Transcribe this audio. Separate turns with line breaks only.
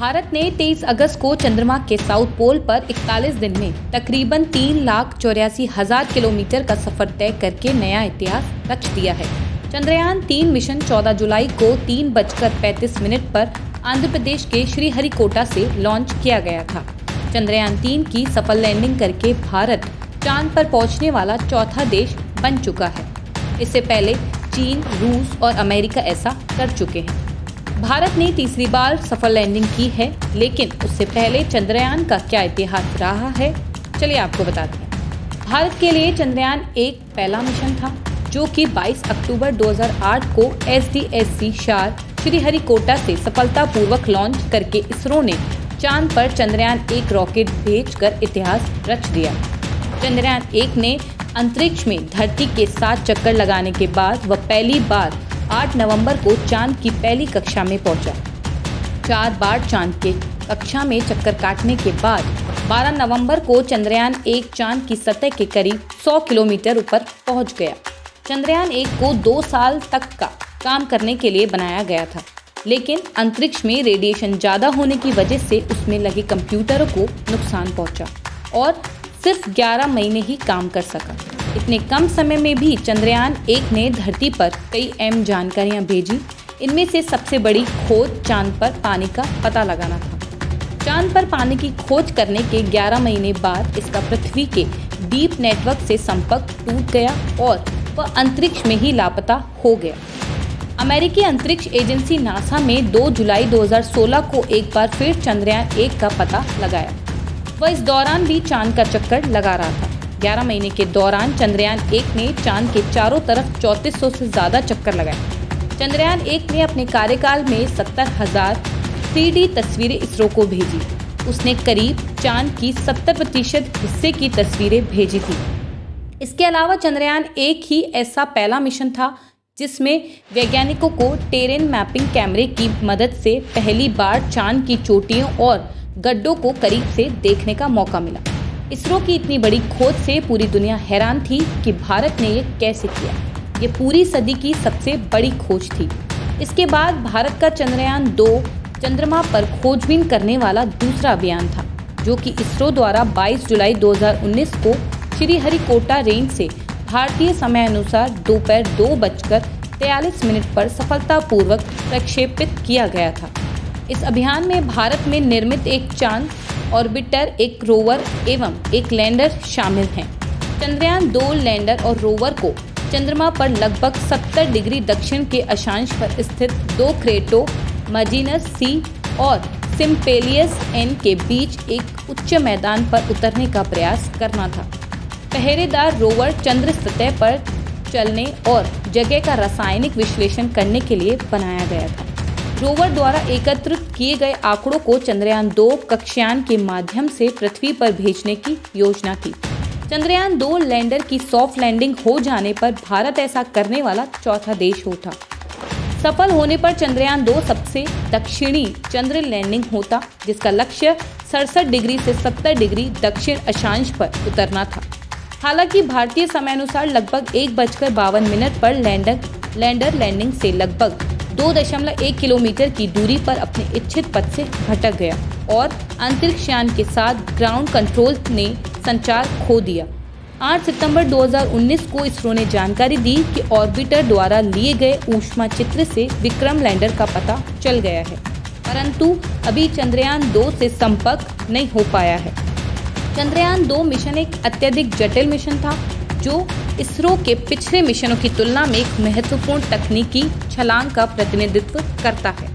भारत ने 23 अगस्त को चंद्रमा के साउथ पोल पर 41 दिन में तकरीबन 3,84,000 किलोमीटर का सफर तय करके नया इतिहास रच दिया है। चंद्रयान 3 मिशन 14 जुलाई को 3:35 पर आंध्र प्रदेश के श्रीहरिकोटा से लॉन्च किया गया था। चंद्रयान 3 की सफल लैंडिंग करके भारत चांद पर पहुंचने वाला चौथा देश बन चुका है। इससे पहले चीन, रूस और अमेरिका ऐसा कर चुके हैं। भारत ने तीसरी बार सफल लैंडिंग की है, लेकिन उससे पहले चंद्रयान का क्या इतिहास रहा है, चलिए आपको बताते हैं। भारत के लिए चंद्रयान 1 पहला मिशन था, जो कि 22 अक्टूबर 2008 को SDSC शार श्रीहरिकोटा से सफलतापूर्वक लॉन्च करके इसरो ने चांद पर चंद्रयान 1 रॉकेट भेजकर इतिहास रच दिया। चंद्रयान 1 ने अंतरिक्ष में धरती के 7 चक्कर लगाने के बाद वह पहली बार 8 नवंबर को चांद की पहली कक्षा में पहुंचा। 4 बार चांद के कक्षा में चक्कर काटने के बाद 12 नवंबर को चंद्रयान 1 चांद की सतह के करीब 100 किलोमीटर ऊपर पहुंच गया। चंद्रयान 1 को 2 साल तक का काम करने के लिए बनाया गया था, लेकिन अंतरिक्ष में रेडिएशन ज़्यादा होने की वजह से उसमें लगे कंप्यूटरों को नुकसान पहुंचा और सिर्फ 11 महीने ही काम कर सका। इतने कम समय में भी चंद्रयान 1 ने धरती पर कई अहम जानकारियां भेजी। इनमें से सबसे बड़ी खोज चांद पर पानी का पता लगाना था। चांद पर पानी की खोज करने के 11 महीने बाद इसका पृथ्वी के डीप नेटवर्क से संपर्क टूट गया और वह अंतरिक्ष में ही लापता हो गया। अमेरिकी अंतरिक्ष एजेंसी नासा में 2 जुलाई 2016 को एक बार फिर चंद्रयान 1 का पता लगाया। वह इस दौरान भी चांद का चक्कर लगा रहा था। 11 महीने के दौरान चंद्रयान 1 ने चांद के चारों तरफ 3400 से ज़्यादा चक्कर लगाए। चंद्रयान 1 ने अपने कार्यकाल में 70,000 3D तस्वीरें इसरो को भेजी। उसने करीब चांद की 70% हिस्से की तस्वीरें भेजी थी। इसके अलावा चंद्रयान 1 ही ऐसा पहला मिशन था जिसमें वैज्ञानिकों को टेरेन मैपिंग कैमरे की मदद से पहली बार चांद की चोटियों और गड्ढों को करीब से देखने का मौका मिला। इसरो की इतनी बड़ी खोज से पूरी दुनिया हैरान थी कि भारत ने ये कैसे किया। ये पूरी सदी की सबसे बड़ी खोज थी। इसके बाद भारत का चंद्रयान 2 चंद्रमा पर खोजबीन करने वाला दूसरा अभियान था, जो कि इसरो द्वारा 22 जुलाई 2019 को श्रीहरिकोटा रेंज से भारतीय समय अनुसार दोपहर 2:43 पर सफलतापूर्वक प्रक्षेपित किया गया था। इस अभियान में भारत में निर्मित एक चांद ऑर्बिटर, एक रोवर एवं एक लैंडर शामिल हैं। चंद्रयान 2 लैंडर और रोवर को चंद्रमा पर लगभग 70 डिग्री दक्षिण के अक्षांश पर स्थित 2 क्रेटो मजीनस सी और सिम्पेलियस एन के बीच एक उच्च मैदान पर उतरने का प्रयास करना था। पहरेदार रोवर चंद्र सतह पर चलने और जगह का रासायनिक विश्लेषण करने के लिए बनाया गया था। रोवर द्वारा एकत्रित किए गए आंकड़ों को चंद्रयान 2 कक्षायान के माध्यम से पृथ्वी पर भेजने की योजना थी। चंद्रयान 2 लैंडर की सॉफ्ट लैंडिंग हो जाने पर भारत ऐसा करने वाला चौथा देश होता। सफल होने पर चंद्रयान 2 सबसे दक्षिणी चंद्र लैंडिंग होता, जिसका लक्ष्य 67 डिग्री से 70 डिग्री दक्षिण अक्षांश पर उतरना था। हालांकि भारतीय समय अनुसार लगभग 1:52 पर लैंडर लैंडिंग से लगभग 2.1 किलोमीटर की दूरी पर अपने इच्छित पथ से भटक गया और अंतरिक्ष यान के साथ ग्राउंड कंट्रोल ने संचार खो दिया। 8 सितंबर 2019 को इसरो ने जानकारी दी कि ऑर्बिटर द्वारा लिए गए ऊष्मा चित्र से विक्रम लैंडर का पता चल गया है, परंतु अभी चंद्रयान 2 से संपर्क नहीं हो पाया है। चंद्रयान 2 मिशन एक अत्यधिक जटिल मिशन था, जो इसरो के पिछले मिशनों की तुलना में एक महत्वपूर्ण तकनीकी छलांग का प्रतिनिधित्व करता है।